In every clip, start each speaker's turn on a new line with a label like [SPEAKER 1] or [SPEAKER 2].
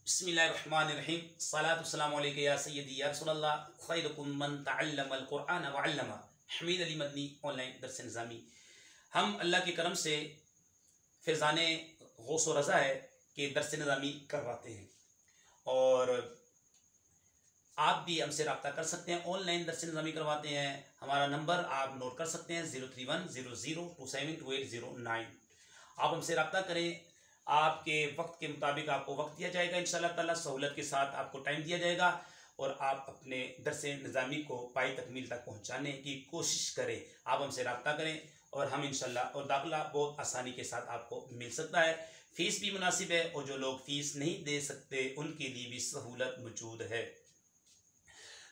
[SPEAKER 1] बिस्मिल्लाहिर्रहमानिर्रहीम सलातु वस्सलामु अलैका या सय्यदी या रसूलल्लाह खैरुकुम मन तअल्लमल कुरआन व अल्लमा। हमीद अली मदनी ऑनलाइन दर्स निज़ामी। हम अल्लाह के करम से फैज़ाने गौस व रज़ा है कि दर्स निज़ामी करवाते हैं और आप भी हमसे रब्ता कर सकते हैं। ऑनलाइन दर्स निज़ामी करवाते हैं। हमारा नंबर आप नोट कर सकते हैं 03100272809। आप हमसे रब्ता करें, आपके वक्त के मुताबिक आपको वक्त दिया जाएगा। इंशाअल्लाह ताला सहूलत के साथ आपको टाइम दिया जाएगा और आप अपने दर्स निज़ामी को पाई तकमील तक पहुंचाने की कोशिश करें। आप हमसे रब्ता करें और हम इंशाअल्लाह, और दाखिला बहुत आसानी के साथ आपको मिल सकता है। फ़ीस भी मुनासिब है और जो लोग फ़ीस नहीं दे सकते उनके लिए भी सहूलत मौजूद है।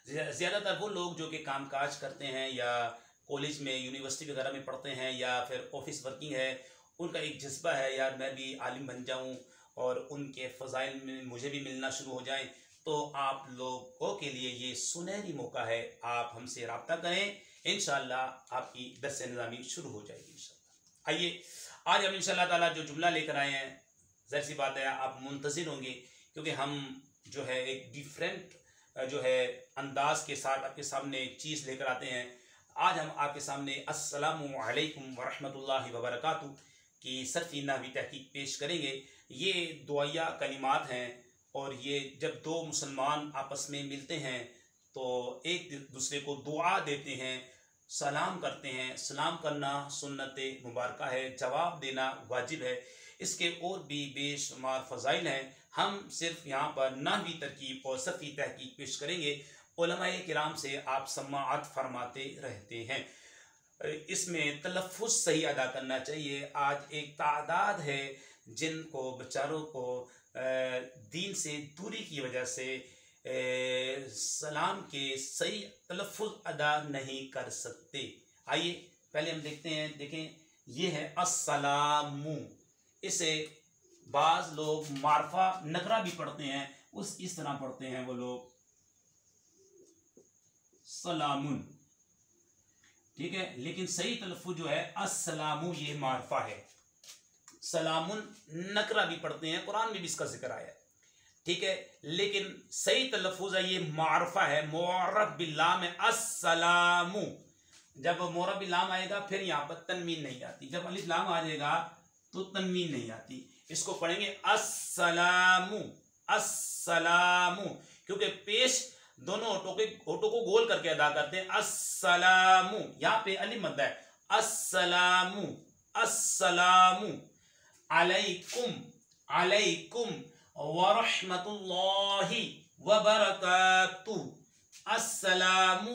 [SPEAKER 1] ज़्यादातर वो लोग जो कि काम काज करते हैं या कॉलेज में यूनिवर्सिटी वगैरह में पढ़ते हैं या फिर ऑफिस वर्किंग है, उनका एक जज्बा है यार मैं भी आलिम बन जाऊं और उनके फ़ज़ाइल में मुझे भी मिलना शुरू हो जाएं। तो आप लोगों के लिए ये सुनहरी मौका है, आप हमसे रब्ता करें। इंशाअल्लाह आपकी दर्स निज़ामी शुरू हो जाएगी इंशाअल्लाह। आइए आज हम इंशाअल्लाह ताला जो जुमला लेकर आए हैं, ज़ाहिर सी बात है आप मुंतज़िर होंगे क्योंकि हम जो है एक डिफरेंट जो है अंदाज के साथ आपके सामने एक चीज़ लेकर आते हैं। आज हम आपके सामने अस्सलामु अलैकुम व रहमतुल्लाहि व बरकातुहू की सरफ़ी नहवी तहक़ीक़ पेश करेंगे। ये दुआया कलिमात हैं और ये जब दो मुसलमान आपस में मिलते हैं तो एक दूसरे को दुआ देते हैं, सलाम करते हैं। सलाम करना सुन्नत मुबारका है, जवाब देना वाजिब है। इसके और भी बेशुमार फ़ज़ाइल हैं। हम सिर्फ यहाँ पर नहवी तरकीब और सरफ़ी तहक़ीक़ पेश करेंगे। उलमाए किराम से आप समाअत फरमाते रहते हैं। इसमें तलफ़्फ़ुज़ सही अदा करना चाहिए। आज एक तादाद है जिनको बेचारों को दीन से दूरी की वजह से सलाम के सही तलफ़्फ़ुज़ अदा नहीं कर सकते। आइए पहले हम देखते हैं। देखें, ये है अस्सलामु। इसे बाज़ लोग मारफा नकरा भी पढ़ते हैं, इस तरह पढ़ते हैं वो लोग सलामुन, ठीक है। लेकिन सही तलफ़्फ़ुज़ जो है अस्सलामु, ये मारफा है। सलामुन नकरा भी पढ़ते हैं, कुरान में भी इसका जिक्र आया है, ठीक है। लेकिन सही तलफ़्फ़ुज़ है ये मारफा है, मुअर्रफ़ बिल्लाम में अस्सलामु। जब मुअर्रफ़ बिल्लाम आएगा फिर यहाँ पर तनवीन नहीं आती। जब अलिफ लाम आ जाएगा तो तनवीन नहीं आती। इसको पढ़ेंगे अस्सलामु, अस्सलामु, क्योंकि पेश दोनों होठों को गोल करके अदा करते हैं। अस्सलामु, यहाँ पे अलिफ मद्दा है। अस्सलामु, अस्सलामु अलैकुम, अलैकुम व रहमतुल्लाहि व बरकातुहू। अस्सलामु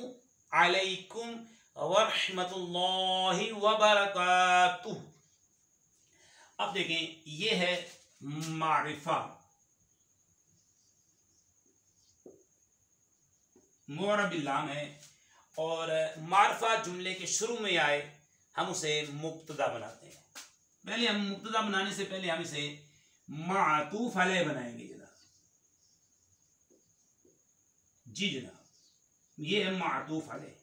[SPEAKER 1] अलैकुम व रहमतुल्लाहि व बरकातुहू। अब देखें, ये है मारिफा, मुअर्रफ़ बिल्लाम है। और मारिफा जुमले के शुरू में आए हम उसे मुब्तदा बनाते हैं। पहले हम मुब्तदा बनाने से पहले हम इसे मातूफ अलैह बनाएंगे जनाब। जी जनाब, ये है मातूफ अलैह।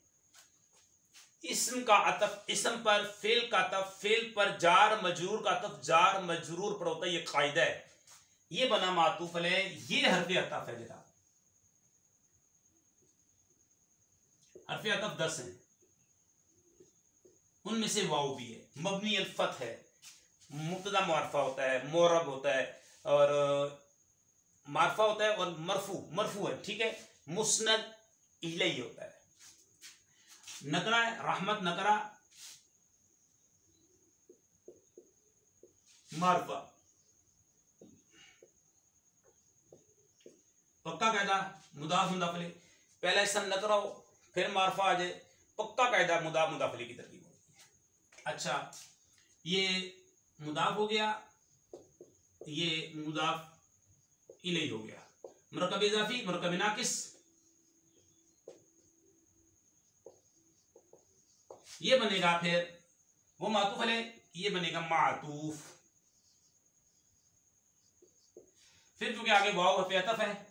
[SPEAKER 1] इस्म का अतफ इस्म पर, फेल का अतफ फेल पर, जार मजरूर का अतफ जार मजरूर पर होता है। ये कायदा है। ये बना मातूफ अलैह। ये हर्फ़े अतफ है जनाब। हर्फ़े अतफ 10 हैं, उनमें से वाव भी है। मबनी अल फतह है, मुब्तदा मारफा होता है, मुअर्रब होता है और मारफा होता है और मरफू है, ठीक है। मुस्नद इलैहि होता है। नकरा है, रहमत नकरा मारफा। पक्का कायदा मुदाफ मुदाफ अलैह, पहला इस्म नकरा हो फिर मारफा आ जाए, पक्का कायदा मुदाफ मुदाफ अलैह की तरकीब होती है। अच्छा, ये मुदाफ हो गया, ये मुदाफ इलैहि हो गया। मुरक्कब इज़ाफ़ी, मुरक्कब नाक़िस, ये बनेगा फिर वो मातूफ अलैह, ये बनेगा मातूफ। फिर क्योंकि आगे वाव हर्फ़े अतफ है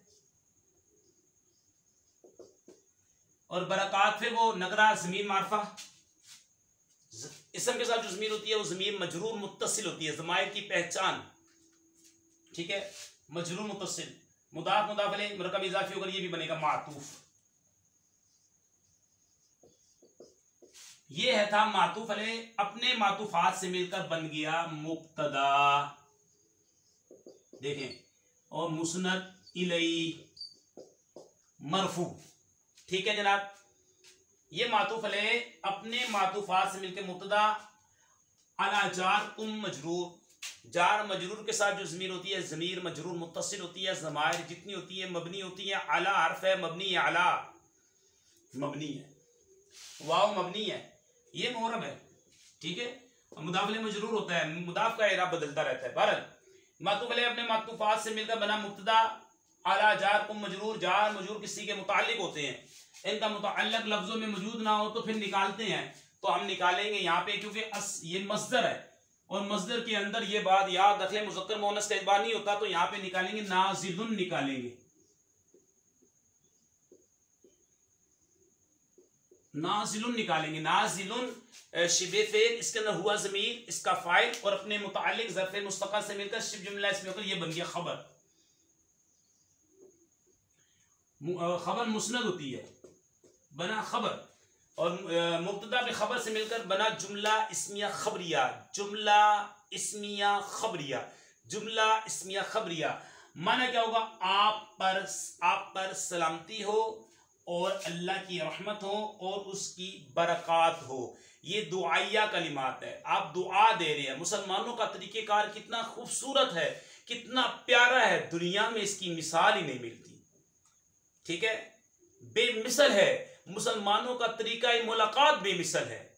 [SPEAKER 1] और बरकात, फिर वो नगरा ज़मीर मारफा। इस्म के साथ जो ज़मीर होती है वो ज़मीर मजरूर मुत्तसिल होती है, ज़माइर की पहचान, ठीक है। मजरूर मुत्तसिल मुदाफ मुदाफ अलैह मुरक्कब इजाफी होकर ये भी बनेगा मातूफ। ये है था मातूफ अलैह, अपने मातूफात से मिलकर बन गया मुब्तदा। देखें, और मुस्नद इलैहि मरफू। ठीक है जनाब, ये मातूफ अलैह अपने मातूफात से मिलकर मुब्तदा, अला जार कुम मजरूर, जार मजरूर के साथ जो ज़मीर होती है, ज़मीर मजरूर मुत्तसिल होती है, ज़माइर जितनी होती है मबनी होती है। अला हर्फ है मबनी, अला मबनी है, वाव मबनी है, ये मुहर्रम है। ठीक है, मुदाफ अलैह मजरूर होता है, मुदाफ का इराब बदलता रहता है। बहरहाल मातूफ अलैह अपने मातूफात से मिलकर बना मुब्तदा, अला जार कुम मजरूर, जार मजरूर किसी के मुताल्लिक होते हैं, इनका मुताल्लिक लफ्जों में मौजूद ना हो तो फिर निकालते हैं। तो हम निकालेंगे यहाँ पे, क्योंकि ये मस्दर है और मस्दर के अंदर ये बात याद रख लें, मुज़क्कर मुअन्नस का इतबार नहीं होता, तो यहाँ पे निकालेंगे नाज़िलुन निकालेंगे, नाज़िलुन निकालेंगे। नाज़िलुन शिबे फेल, इसके अंदर हुआ ज़मीर, इसका फाइल और अपने मुताल्लिक ज़र्फ़े मुस्तक़ल से मिलकर शिब जुमला इसमें होकर ये बन गया खबर। खबर मुस्नद होती है, बना खबर, और मुब्तदा पे खबर से मिलकर बना जुमला इस्मिया खबरिया, जुमला इस्मिया खबरिया, जुमला इस्मिया खबरिया। माना क्या होगा, आप पर सलामती हो और अल्लाह की रहमत हो और उसकी बरक़ात हो। ये दुआया कलिमात है, आप दुआ दे रहे हैं। मुसलमानों का तरीक़ेकार कितना खूबसूरत है, कितना प्यारा है, दुनिया में इसकी मिसाल ही नहीं मिलती। ठीक है, बेमिसल है, मुसलमानों का तरीका मुलाकात बेमिसल है।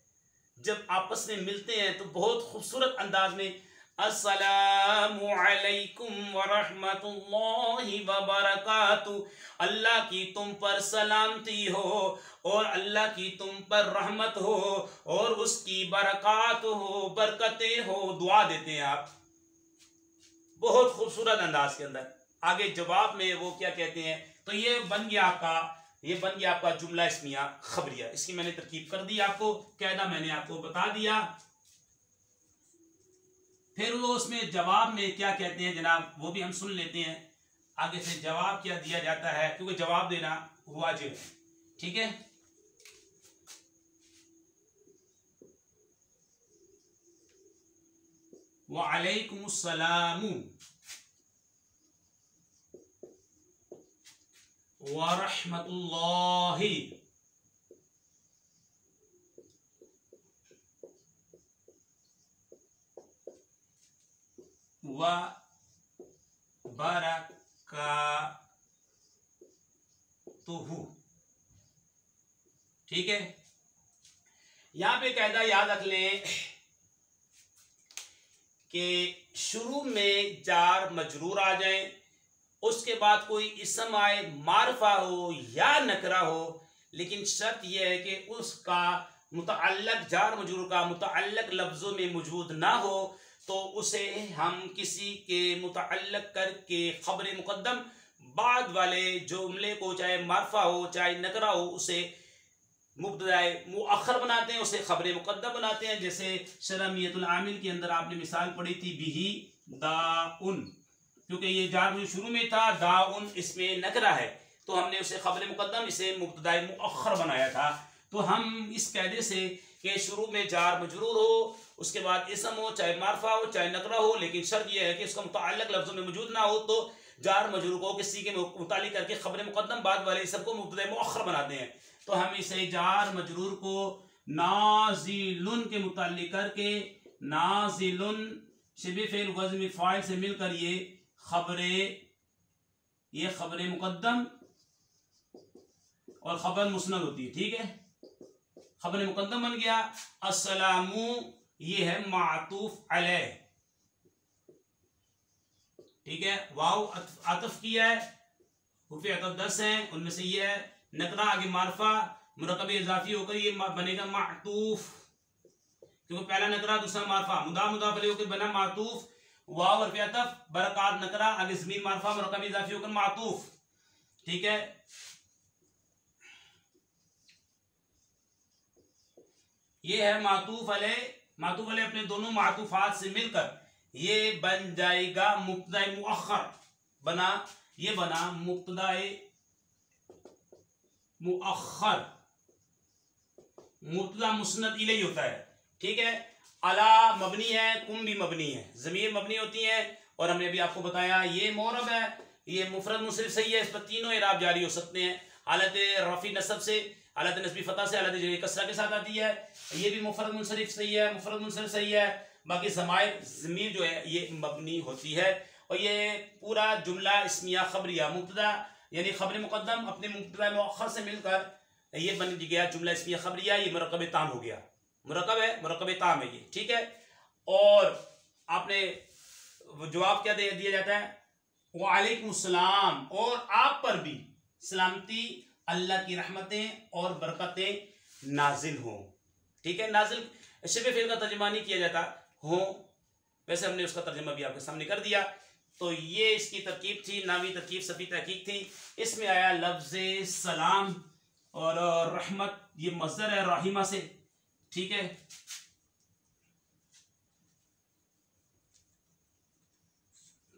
[SPEAKER 1] जब आपस में मिलते हैं तो बहुत खूबसूरत अंदाज में अस्सलामु अलैकुम व रहमतुल्लाहि व बरकातुहू, अल्लाह की तुम पर सलामती हो और अल्लाह की तुम पर रहमत हो और उसकी बरकात हो, बरकतें हो, दुआ देते हैं आप बहुत खूबसूरत अंदाज के अंदर। आगे जवाब में वो क्या कहते हैं, तो ये बन गया आपका जुमला इस्मिया खबरिया। इसकी मैंने तरकीब कर दी, आपको कहना मैंने आपको बता दिया। फिर वो उसमें जवाब में क्या कहते हैं जनाब, वो भी हम सुन लेते हैं। आगे से जवाब क्या दिया जाता है, क्योंकि जवाब देना वाजिब है। ठीक है, व अलैकुमुस्सलामु व रहमतुल्लाहि व बरकातुहू। ठीक है, यहां पे कायदा याद रख लें कि शुरू में जार मजरूर आ जाए, उसके बाद कोई इसम आए, मारफा हो या नकरा हो, लेकिन शर्त यह है कि उसका मुतअल्लिक जार मजरूर का मुतअल्लिक लफ्जों में मौजूद ना हो, तो उसे हम किसी के मुतअल्लिक करके खबर मुकद्दम बाद वाले जुमले को, चाहे मारफा हो चाहे नकरा हो, उसे मुब्तदाए मुअख्खर बनाते हैं, उसे खबर मुकद्दम बनाते हैं। जैसे शरमियतुल आमिल के अंदर आपने मिसाल पढ़ी थी, बिही दाउन, क्योंकि ये जार में शुरू में था, दाउन इसमें नकरा है, तो हमने उसे खबर मुकद्दम, इसे मुब्तदाए मुअख्खर बनाया था। तो हम इस कायदे से कि शुरू में जार मजरूर हो, उसके बाद इसम हो, चाहे मारफा हो चाहे नकरा हो, लेकिन शर्त यह है कि उसका मुतअल्लिक लफ्जों में मौजूद ना हो, तो जार मजरूर को किसी के मुतालिक करके खबर मुकद्दम बाद वाले इसम को मुब्तदाए मुअख्खर बनाते हैं। तो हम इसे जार मजरूर को नाज़िलुन के मुताल्लिक करके, नाज़िलुन शिबे फेल वज़्न फ़ाइल से मिलकर ये खबर मुकद्दम और खबर मुस्नद होती है। ठीक है, खबर मुकद्दम बन गया। अस्सलामु ये है मातूफ अलैह। ठीक है, वाव आतफ किया है, हुफ़े अतफ 10 हैं, उनमें से ये है नकरा, आगे मारफा मुरक्कब इजाफी होकर ये बनेगा मातूफ, क्योंकि पहला नकरा दूसरा मारफा, मुदाफ अलैह होकर बना मातूफ, वाव हर्फ़े अतफ, बरकात नकरा, आगे ज़मीर मारफा मुरक्कब इजाफी होकर मातूफ। ठीक है, ये है मातूफ अलैह। मातूफ अलैह अपने दोनों मातूफात से मिलकर ये बन जाएगा मुब्तदा मुअख्खर, बना ये बना मुब्तदाए मुअख्खर, मुब्तदा मुस्नद इलैहि होता है, ठीक है। अला मबनी है, कुम भी मबनी है, ज़मीर मबनी होती है। और हमने भी आपको बताया ये मोरब है, ये मुफरद मुंसरिफ सही है, इस पर तीनों इराब जारी हो सकते हैं। हालत रफ़ी नसब से, हालत नस्बी फतह से, हालत जरी कसरा के साथ आती है। ये भी मुफरद मुंसरिफ सही है, मुफरद मुंसरिफ सही है। बाकी ज़मीर जो है ये मबनी होती है। और ये पूरा जुमला इस्मिया खबरिया, मुब्तदा यानी खबर मुकद्दम अपने मुब्तदा मुअख्खर से मिलकर ये बन गया जुमला इस्मिया खबरिया। ये मुरक्कब ताम हो गया, मुरक्कब है, मुरक्कब ताम है ये, ठीक है। और आपने जवाब क्या दिया जाता है, वालेकुम सलाम, और आप पर भी सलामती, अल्लाह की रहमतें और बरकतें नाजिल हों, ठीक है। नाजिल शिबे फेल का तर्जुमा नहीं किया जाता हो, वैसे हमने उसका तर्जुमा भी आपके सामने कर दिया। तो ये इसकी तरकीब थी, नामी तरकीब सफी तहकीक थी। इसमें आया लफ्ज़ सलाम और रहमत, ये मज़दर है राहिमा से, ठीक है।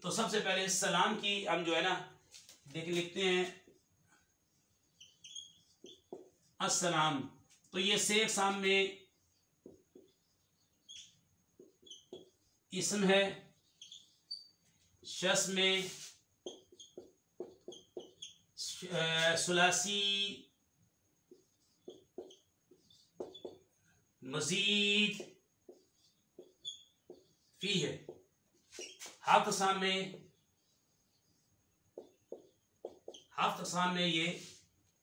[SPEAKER 1] तो सबसे पहले सलाम की हम जो है ना लिखते हैं अस्सलाम। तो ये शेख साम में इसम है, शस में सुलासी, मजीद फी है। हाफ़ में ये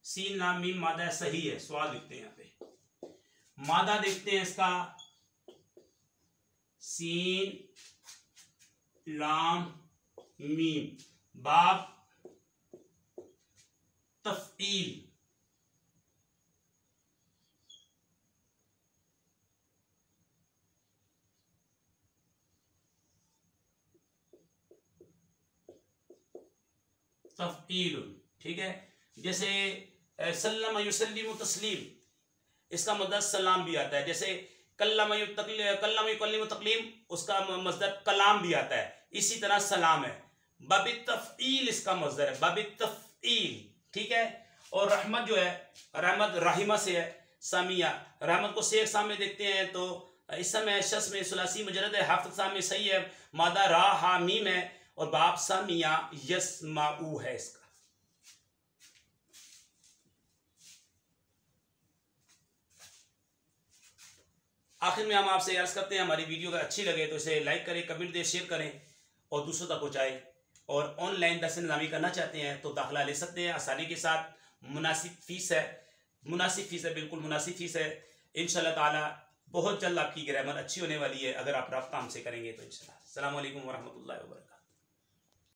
[SPEAKER 1] सीन लाम मीम मादा सही है। सवाल लिखते हैं यहाँ पे, मादा देखते हैं इसका, सीन लाम मीम, बाब तफ़ईल, तफ़ईल, ठीक है। जैसे सल्लम युसल्लिमु तस्लीम, इसका मज़दर सलाम भी आता है। जैसे कल्लम युकल्लिमु तकलीम, उसका मज़दर कलाम भी आता है। इसी तरह सलाम है, बाबी तफ़ईल इसका मज़दर है, बाबी तफ़ईल, ठीक है। और रहमत जो है, रहमत राहिमा से है। सामिया, रहमत को शेख सामने देखते हैं तो इसम है, शस में सुलासी मुजरद है, हाफ़ सामने सही है, मादा रा हा मीम है, और बाप सामिया यस्माऊ है इसका। आखिर में हम आपसे अर्ज करते हैं, हमारी वीडियो अगर अच्छी लगे तो इसे लाइक करें, कमेंट दें, शेयर करें और दूसरों तक पहुँचाएं। और ऑनलाइन दर्स निज़ामी करना चाहते हैं तो दाखिला ले सकते हैं आसानी के साथ। मुनासिब फीस है, बिल्कुल मुनासिब फीस है। इंशाअल्लाह ताला बहुत जल्द आपकी ग्रामर अच्छी होने वाली है अगर आप रब्ता हमसे करेंगे तो इंशाअल्लाह। अस्सलामु अलैकुम वरहमतुल्लाहि वबरकातुहू।